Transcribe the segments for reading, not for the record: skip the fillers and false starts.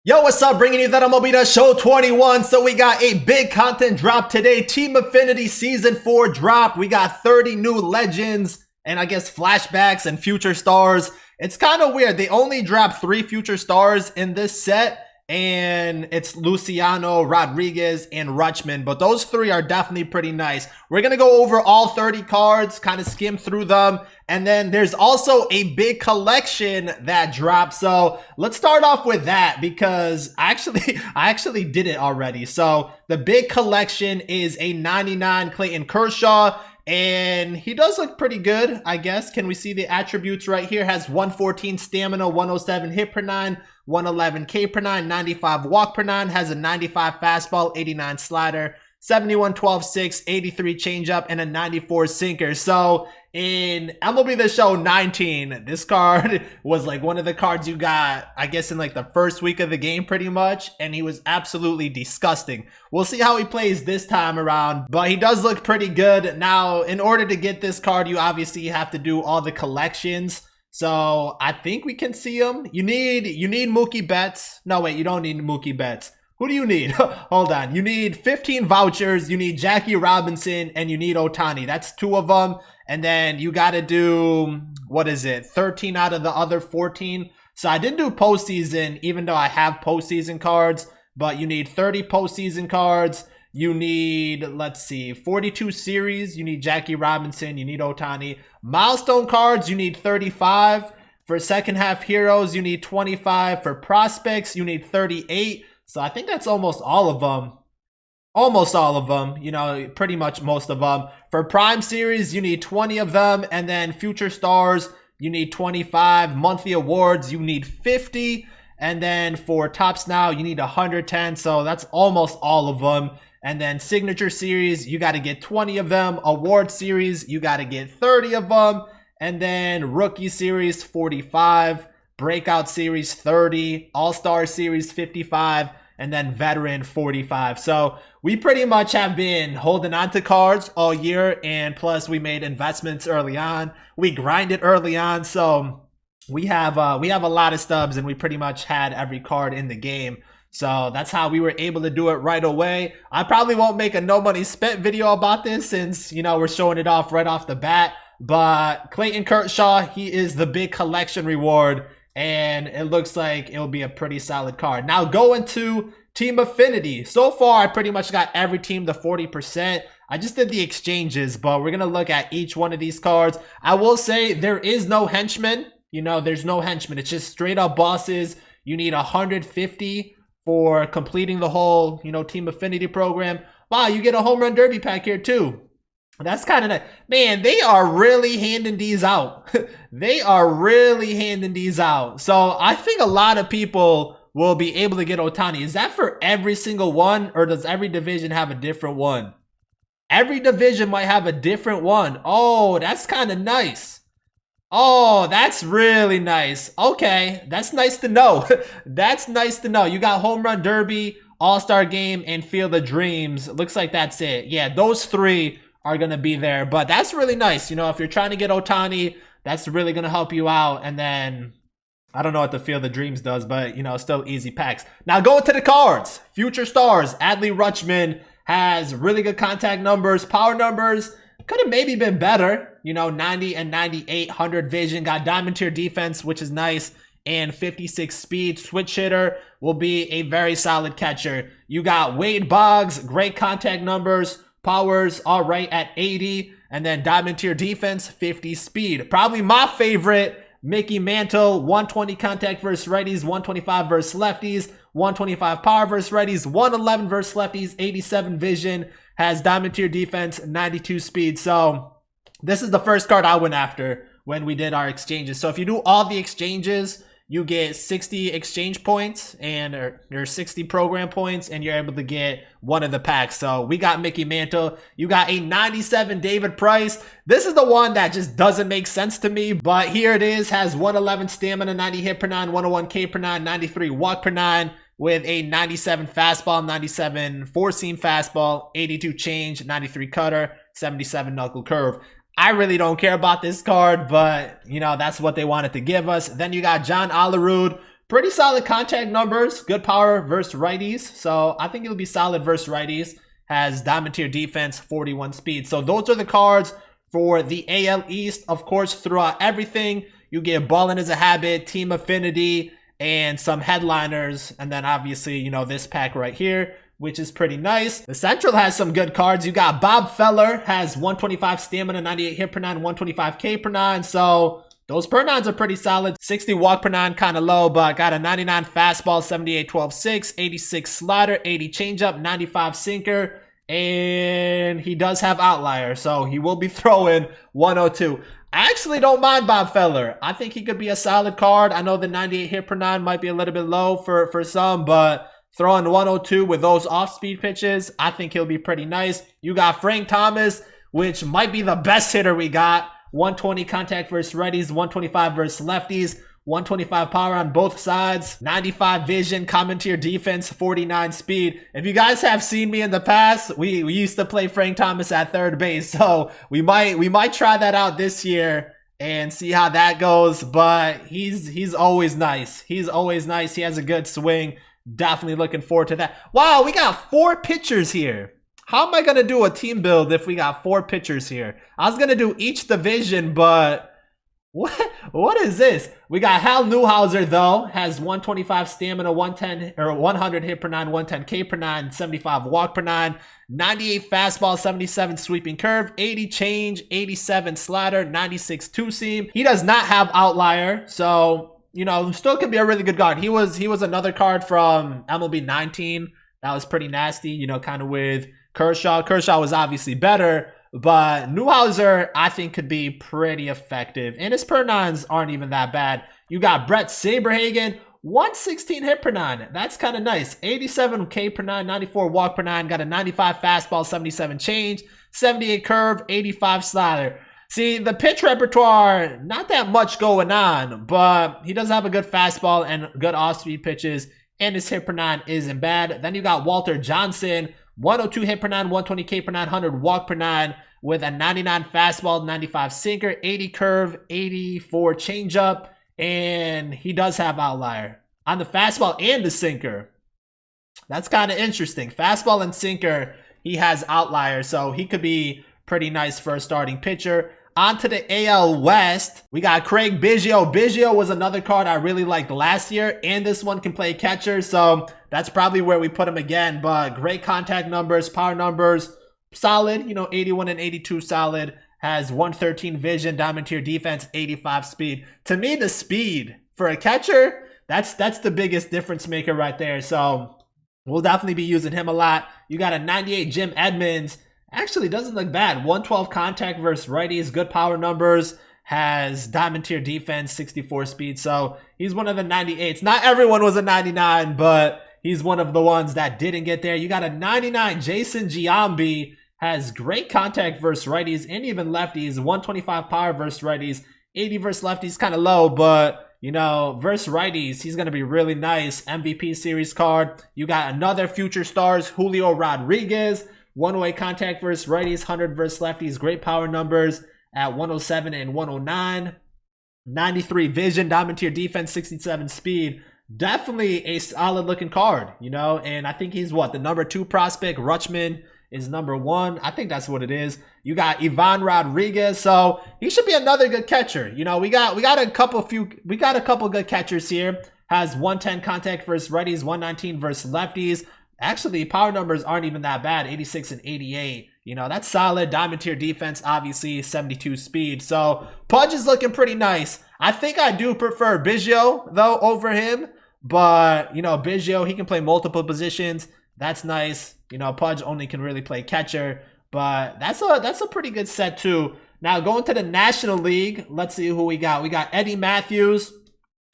Yo, what's up? Bringing you that MLB The Show 21. So we got a big content drop today. Team Affinity Season 4 drop. We got 30 new legends and I guess flashbacks and future stars. It's kind of weird. They only dropped 3 future stars in this set. And it's Luciano, Rodriguez, and Rutschman. But those 3 are definitely pretty nice. We're going to go over all 30 cards, kind of skim through them. And then there's also a big collection that dropped. So let's start off with that because I actually did it already. So the big collection is a 99 Clayton Kershaw. And he does look pretty good, I guess. Can we see the attributes right here? Has 114 stamina, 107 hit per 9, 111 K per 9, 95 walk per 9, has a 95 fastball, 89 slider, 71 12-6, 83 changeup, and a 94 sinker. So in MLB The Show 19, this card was like one of the cards you got, I guess, in like the first week of the game pretty much, and he was absolutely disgusting. We'll see how he plays this time around, but he does look pretty good. Now, in order to get this card, you obviously have to do all the collections. So I think we can see him. You need Mookie Betts. No, wait, you don't need Mookie Betts. Who do you need? Hold on. You need 15 vouchers. You need Jackie Robinson and you need Ohtani. That's 2 of them. And then you got to do, what is it? 13 out of the other 14. So I didn't do postseason, even though I have postseason cards, but you need 30 postseason cards. You need, let's see, 42 series. You need Jackie Robinson. You need Ohtani. Milestone cards, you need 35. For second half heroes, you need 25. For prospects, you need 38. So I think that's almost all of them. Almost all of them, you know, pretty much most of them. For Prime Series, you need 20 of them. And then Future Stars, you need 25. Monthly Awards, you need 50. And then for Topps Now, you need 110. So that's almost all of them. And then Signature Series, you got to get 20 of them. Award Series, you got to get 30 of them. And then Rookie Series, 45. Breakout Series, 30. All-Star Series, 55. And then Veteran, 45. So we pretty much have been holding on to cards all year. And plus, we made investments early on. We grinded early on. So we have a lot of stubs, and we pretty much had every card in the game. So that's how we were able to do it right away. I probably won't make a no money spent video about this since, you know, we're showing it off right off the bat. But Clayton Kershaw, he is the big collection reward. And it looks like it'll be a pretty solid card. Now going to Team Affinity. So far, I pretty much got every team to 40%. I just did the exchanges, but we're going to look at each one of these cards. I will say there is no henchman. You know, there's no henchman. It's just straight up bosses. You need 150 for completing the whole, you know, Team Affinity program. Wow, you get a home run derby pack here too. That's kind of nice. Man, they are really handing these out. They are really handing these out. So I think a lot of people will be able to get Ohtani. Is that for every single one, or does every division have a different one? Every division might have a different one. Oh, that's kind of nice. Oh, that's really nice. Okay, that's nice to know. That's nice to know. You got Home Run Derby, All-Star Game, and Field of Dreams. Looks like that's it. Yeah, those 3 are going to be there. But that's really nice. You know, if you're trying to get Ohtani, that's really going to help you out. And then, I don't know what the Field of Dreams does, but, you know, still easy packs. Now, going to the cards. Future Stars. Adley Rutschman has really good contact numbers. Power numbers could have maybe been better. You know, 90 and 98, 100 vision. Got diamond tier defense, which is nice. And 56 speed. Switch hitter will be a very solid catcher. You got Wade Boggs. Great contact numbers. Powers all right at 80. And then diamond tier defense, 50 speed. Probably my favorite, Mickey Mantle. 120 contact versus righties. 125 versus lefties. 125 power versus righties. 111 versus lefties. 87 vision. Has diamond tier defense, 92 speed. So this is the first card I went after when we did our exchanges. So if you do all the exchanges, you get 60 exchange points and or 60 program points, and you're able to get one of the packs. So we got Mickey Mantle. You got a 97 David Price. This is the one that just doesn't make sense to me, but here it is. Has 111 stamina, 90 hit per 9, 101 K per 9, 93 walk per 9, with a 97 fastball, 97 four-seam fastball, 82 change, 93 cutter, 77 knuckle curve. I really don't care about this card, but, you know, that's what they wanted to give us. Then you got John Olerud, Pretty solid contact numbers, good power versus righties. So I think it'll be solid versus righties. Has diamond tier defense, 41 speed. So those are the cards for the AL East. Of course, throughout everything, you get Ballin' is a Habit, Team Affinity, and some headliners. And then obviously, you know, this pack right here, which is pretty nice. The Central has some good cards. You got Bob Feller, has 125 stamina, 98 hit per 9, 125 K per 9. So those per 9s are pretty solid. 60 walk per 9, kind of low, but got a 99 fastball, 78 12 6, 86 slider, 80 changeup, 95 sinker, and he does have outlier, so he will be throwing 102. I actually don't mind Bob Feller. I think he could be a solid card. I know the 98 hit per 9 might be a little bit low for some, but throwing 102 with those off-speed pitches, I think he'll be pretty nice. You got Frank Thomas, which might be the best hitter we got. 120 contact versus righties, 125 versus lefties, 125 power on both sides, 95 vision, common tier defense, 49 speed. If you guys have seen me in the past, we used to play Frank Thomas at third base, so we might try that out this year and see how that goes. But he's always nice. He's always nice. He has a good swing. Definitely looking forward to that. Wow, we got 4 pitchers here. How am I going to do a team build if we got 4 pitchers here? I was going to do each division, but what is this? We got Hal Newhouser, though, has 125 stamina, 110 or 100 hit per 9, 110 K per 9, 75 walk per 9, 98 fastball, 77 sweeping curve, 80 change, 87 slider, 96 two-seam. He does not have outlier, so you know, still could be a really good card. He was another card from MLB 19 that was pretty nasty, you know, kind of with Kershaw. Kershaw was obviously better, but Newhouser, I think, could be pretty effective. And his per 9s aren't even that bad. You got Brett Saberhagen, 116 hit per 9. That's kind of nice. 87 K per 9, 94 walk per 9. Got a 95 fastball, 77 change, 78 curve, 85 slider. See, the pitch repertoire, not that much going on, but he does have a good fastball and good off-speed pitches, and his hit per 9 isn't bad. Then you got Walter Johnson, 102 hit per 9, 120 K per 9, 100 walk per 9 with a 99 fastball, 95 sinker, 80 curve, 84 changeup, and he does have outlier on the fastball and the sinker. That's kind of interesting. Fastball and sinker, he has outlier, so he could be pretty nice for a starting pitcher. On to the AL West, we got Craig Biggio. Biggio was another card I really liked last year, and this one can play catcher, so that's probably where we put him again. But great contact numbers, power numbers, solid, you know, 81 and 82 solid. Has 113 vision, diamond tier defense, 85 speed. To me, the speed for a catcher, that's the biggest difference maker right there. So we'll definitely be using him a lot. You got a 98 Jim Edmonds. Actually doesn't look bad. 112 contact versus righties, good power numbers, has diamond tier defense, 64 speed. So he's one of the 98s. Not everyone was a 99, but he's one of the ones that didn't get there. You got a 99 Jason Giambi, has great contact versus righties and even lefties. 125 power versus righties, 80 versus lefties, kind of low, but you know, versus righties, he's going to be really nice. MVP series card. You got another future stars, Julio Rodriguez. One-way contact versus righties, 100 versus lefties. Great power numbers at 107 and 109. 93 vision, diamond tier defense, 67 speed. Definitely a solid looking card, you know, and I think he's what, the number 2 prospect. Rutschman is number 1. I think that's what it is. You got Ivan Rodriguez, so he should be another good catcher. You know, we got a couple good catchers here. Has 110 contact versus righties, 119 versus lefties. Actually, power numbers aren't even that bad, 86 and 88. You know, that's solid. Diamond tier defense, obviously, 72 speed. So, Pudge is looking pretty nice. I think I do prefer Biggio, though, over him. But, you know, Biggio, he can play multiple positions. That's nice. You know, Pudge only can really play catcher. But that's a pretty good set, too. Now, going to the National League, let's see who we got. We got Eddie Matthews,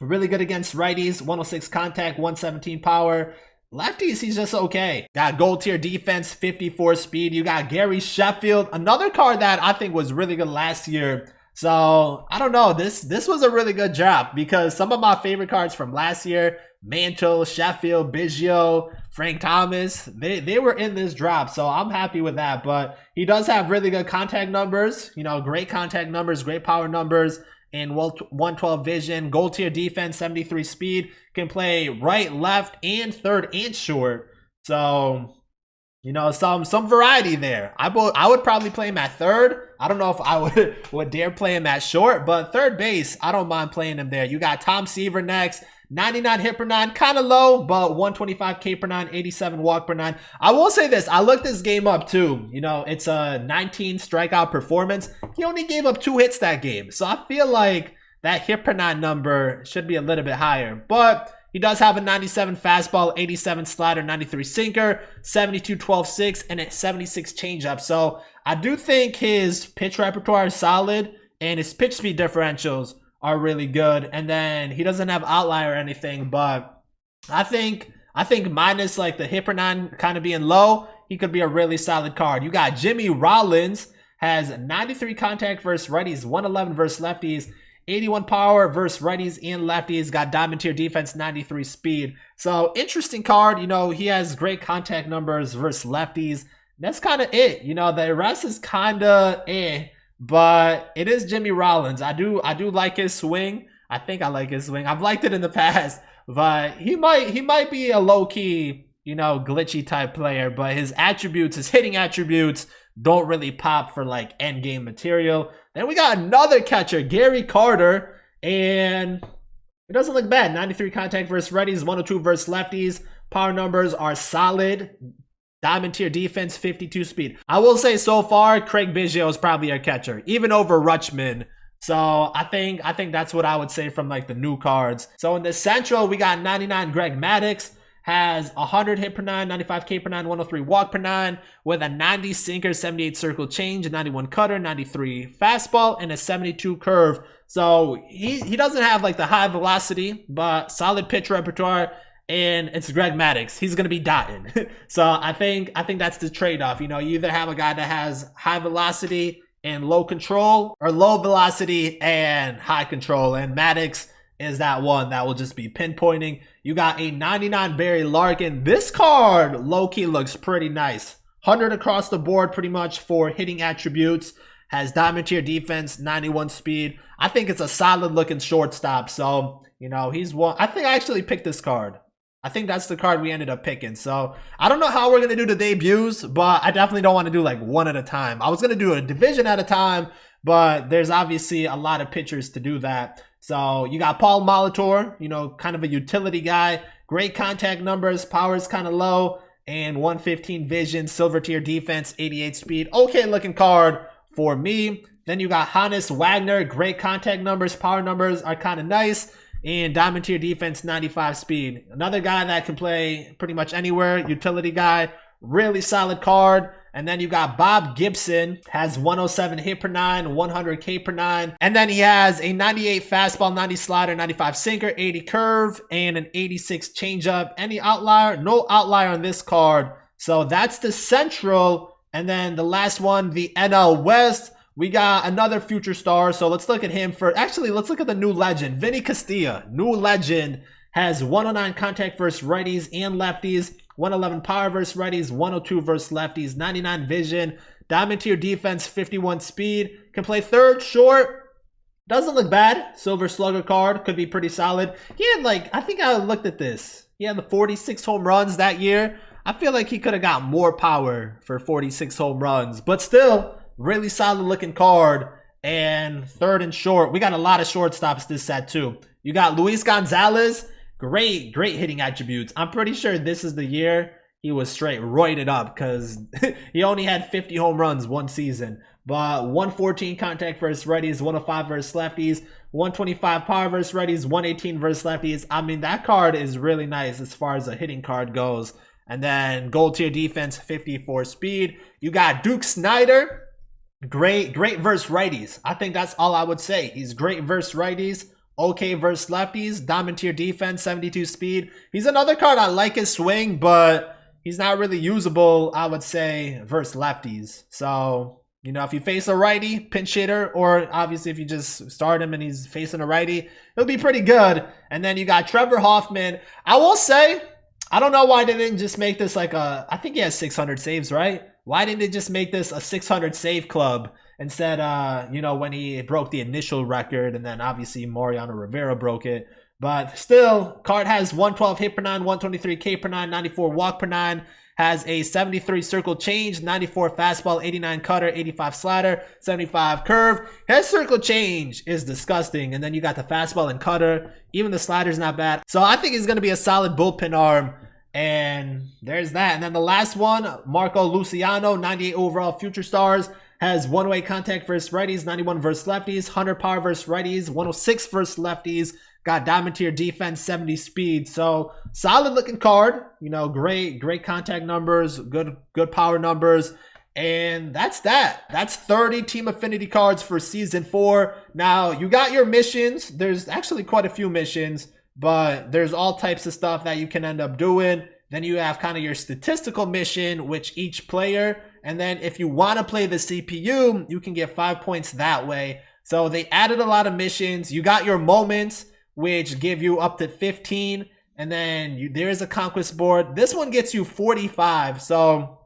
really good against righties, 106 contact, 117 power. Lefties, he's just okay. Got gold tier defense, 54 speed. You got Gary Sheffield, another card that I think was really good last year. So, I don't know. This was a really good drop because some of my favorite cards from last year, Mantle, Sheffield, Biggio, Frank Thomas, they were in this drop. So, I'm happy with that. But he does have really good contact numbers. You know, great contact numbers, great power numbers. and 112 vision. Gold tier defense, 73 speed. Can play right, left, and third and short. So, you know, some variety there. I would probably play him at third. I don't know if I would dare play him at short, but third base, I don't mind playing him there. You got Tom Seaver next. 99 hit per 9, kind of low, but 125 K per 9, 87 walk per 9. I will say this, I looked this game up too. You know, it's a 19 strikeout performance. He only gave up 2 hits that game. So I feel like that hit per 9 number should be a little bit higher. But he does have a 97 fastball, 87 slider, 93 sinker, 72 12-6, and a 76 changeup. So I do think his pitch repertoire is solid, and his pitch speed differentials are really good. And then he doesn't have outlier or anything, but I think minus like the hit per 9 kind of being low, he could be a really solid card. You got Jimmy Rollins, has 93 contact versus righties, 111 versus lefties, 81 power versus righties and lefties, got diamond tier defense, 93 speed. So interesting card. You know, he has great contact numbers versus lefties. That's kind of it. You know, the rest is kind of but it is Jimmy Rollins. I do like his swing. I think I like his swing. I've liked it in the past, but he might be a low-key, you know, glitchy type player, but his attributes, his hitting attributes don't really pop for like end game material. Then we got another catcher, Gary Carter, and it doesn't look bad. 93 contact versus righties, 102 versus lefties. Power numbers are solid. Diamond tier defense, 52 speed. I will say so far, Craig Biggio is probably our catcher, even over Rutschman. So I think that's what I would say from like the new cards. So in the Central, we got 99 Greg Maddux, has 100 hit per 9, 95 K per 9, 103 walk per 9, with a 90 sinker, 78 circle change, a 91 cutter, 93 fastball, and a 72 curve. So he doesn't have like the high velocity, but solid pitch repertoire. And it's Greg Maddux. He's going to be dotting. So I think that's the trade-off. You know, you either have a guy that has high velocity and low control, or low velocity and high control. And Maddux is that one that will just be pinpointing. You got a 99 Barry Larkin. This card, low-key, looks pretty nice. 100 across the board pretty much for hitting attributes. Has diamond tier defense, 91 speed. I think it's a solid-looking shortstop. So, you know, he's one. I think I actually picked this card. I think that's the card we ended up picking. So I don't know how we're going to do the debuts, but I definitely don't want to do like one at a time. I was going to do a division at a time, but there's obviously a lot of pitchers to do that. So you got Paul Molitor, you know, kind of a utility guy. Great contact numbers, power is kind of low, and 115 vision, silver tier defense, 88 speed. Okay looking card for me. Then you got Hannes Wagner, great contact numbers, power numbers are kind of nice. And diamond tier defense, 95 speed. Another guy that can play pretty much anywhere. Utility guy. Really solid card. And then you got Bob Gibson. Has 107 hit per 9, 100 K per 9. And then he has a 98 fastball, 90 slider, 95 sinker, 80 curve, and an 86 changeup. Any outlier? No outlier on this card. So that's the Central. And then the last one, the NL West. We got another future star, so let's look at him for... Actually, let's look at the new legend, Vinny Castilla. New legend, has 109 contact versus righties and lefties, 111 power versus righties, 102 versus lefties, 99 vision, diamond tier defense, 51 speed, can play third, short, doesn't look bad. Silver slugger card, could be pretty solid. He had like, I think I looked at this, he had the 46 home runs that year. I feel like he could have got more power for 46 home runs, but still... Really solid looking card. And third and short. We got a lot of shortstops this set too. You got Luis Gonzalez. Great hitting attributes. I'm pretty sure this is the year he was straight roided up because he only had 50 home runs one season. But 114 contact versus righties, 105 versus lefties, 125 power versus righties, 118 versus lefties. I mean, that card is really nice as far as a hitting card goes. And then gold tier defense, 54 speed. You got Duke Snider. Great versus righties. I think that's all I would say. He's great versus righties, okay versus lefties, diamond tier defense, 72 speed. He's another card I like his swing, but he's not really usable, I would say, versus lefties. So, you know, if you face a righty, pinch hitter, or obviously if you just start him and he's facing a righty, it'll be pretty good. And then you got Trevor Hoffman. I will say, I don't know why they didn't just make this like a, I think he has 600 saves, right? Why didn't they just make this a 600 save club instead, you know, when he broke the initial record, and then obviously Mariano Rivera broke it. But still, card has 112 hit per 9, 123 K per 9, 94 walk per 9, has a 73 circle change, 94 fastball, 89 cutter, 85 slider, 75 curve. His circle change is disgusting. And then you got the fastball and cutter. Even the slider's not bad. So I think he's going to be a solid bullpen arm. And there's that. And then the last one, Marco Luciano, 98 overall Future Stars. Has one-way contact versus righties, 91 versus lefties, 100 power versus righties, 106 versus lefties. Got diamond tier defense, 70 speed. So solid looking card. You know, great contact numbers, good power numbers. And that's that. That's 30 Team Affinity cards for Season 4. Now, you got your missions. There's actually quite a few missions, but there's all types of stuff that you can end up doing. Then you have kind of your statistical mission, which each player. And then if you want to play the CPU, you can get 5 points that way. So they added a lot of missions. You got your moments, which give you up to 15. And then there is a conquest board. This one gets you 45. So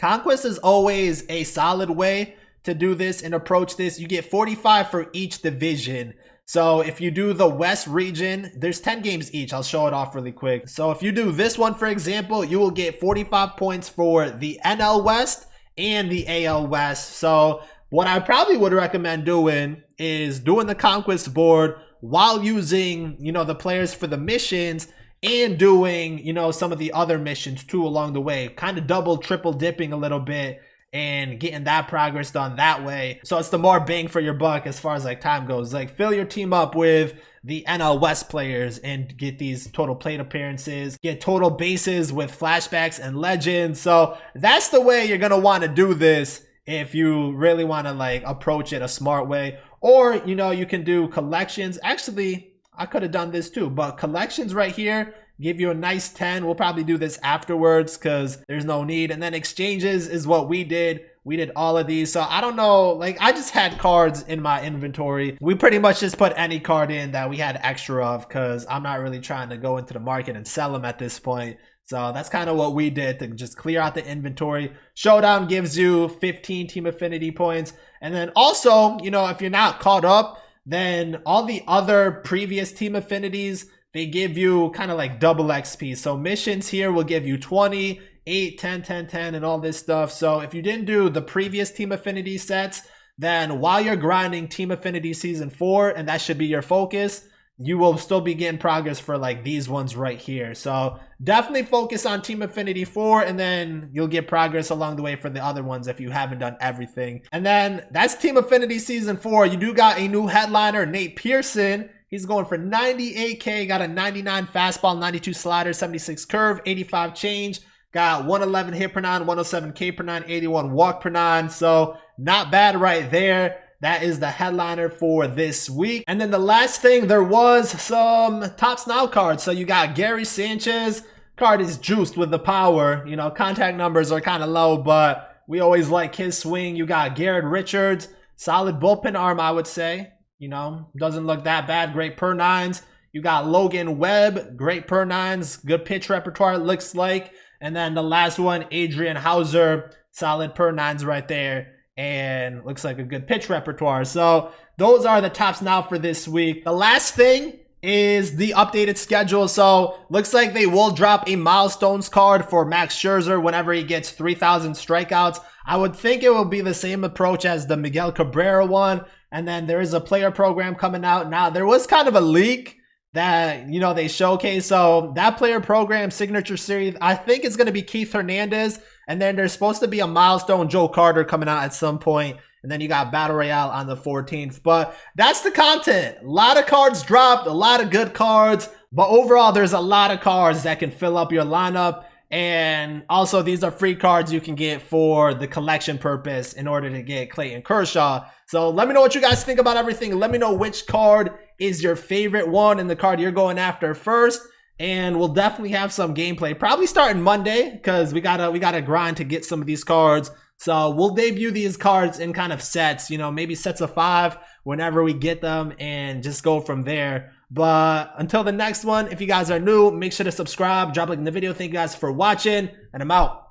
conquest is always a solid way to do this and approach this. You get 45 for each division. So if you do the West region, there's 10 games each. I'll show it off really quick. So if you do this one, for example, you will get 45 points for the NL West and the AL West. So what I probably would recommend doing is doing the conquest board while using, you know, the players for the missions and doing, you know, some of the other missions too along the way. Kind of double, triple dipping a little bit and getting that progress done that way. So it's the more bang for your buck as far as like time goes. Like fill your team up with the NL West players and get these total plate appearances, get total bases with flashbacks and legends. So that's the way you're going to want to do this if you really want to like approach it a smart way. Or, you know, you can do collections. Actually, I could have done this too, but collections right here give you a nice 10. We'll probably do this afterwards because there's no need. And then exchanges is what we did. We did all of these. So I don't know, like I just had cards in my inventory. We pretty much just put any card in that we had extra of because I'm not really trying to go into the market and sell them at this point. So that's kind of what we did to just clear out the inventory. Showdown gives you 15 Team Affinity points. And then also, you know, if you're not caught up, then all the other previous Team Affinities, they give you kind of like double XP. So missions here will give you 20, 8, 10, 10, 10, and all this stuff. So if you didn't do the previous Team Affinity sets, then while you're grinding Team Affinity Season 4, and that should be your focus, you will still be getting progress for like these ones right here. So definitely focus on Team Affinity 4, and then you'll get progress along the way for the other ones if you haven't done everything. And then that's Team Affinity Season 4. You do got a new headliner, Nate Pearson. He's going for 98K, got a 99 fastball, 92 slider, 76 curve, 85 change. Got 111 hit per 9, 107 K per 9, 81 walk per 9. So not bad right there. That is the headliner for this week. And then the last thing, there was some Topps Now cards. So you got Gary Sanchez. Card is juiced with the power. You know, contact numbers are kind of low, but we always like his swing. You got Garrett Richards. Solid bullpen arm, I would say. You know, doesn't look that bad. Great per 9s. You got Logan Webb. Great per 9s. Good pitch repertoire, it looks like. And then the last one, Adrian Hauser. Solid per 9s right there. And looks like a good pitch repertoire. So those are the Topps Now for this week. The last thing is the updated schedule. So looks like they will drop a milestones card for Max Scherzer whenever he gets 3,000 strikeouts. I would think it will be the same approach as the Miguel Cabrera one. And then there is a player program coming out. Now, there was kind of a leak that, you know, they showcased. So that player program signature series, I think it's going to be Keith Hernandez. And then there's supposed to be a milestone Joe Carter coming out at some point. And then you got Battle Royale on the 14th. But that's the content. A lot of cards dropped, a lot of good cards. But overall, there's a lot of cards that can fill up your lineup. And also, these are free cards you can get for the collection purpose in order to get Clayton Kershaw. So let me know what you guys think about everything. Let me know which card is your favorite one and the card you're going after first. And we'll definitely have some gameplay. Probably starting Monday because we gotta grind to get some of these cards. So we'll debut these cards in kind of sets, you know, maybe sets of 5 whenever we get them and just go from there. But until the next one, if you guys are new, make sure to subscribe, drop a like in the video. Thank you guys for watching, and I'm out.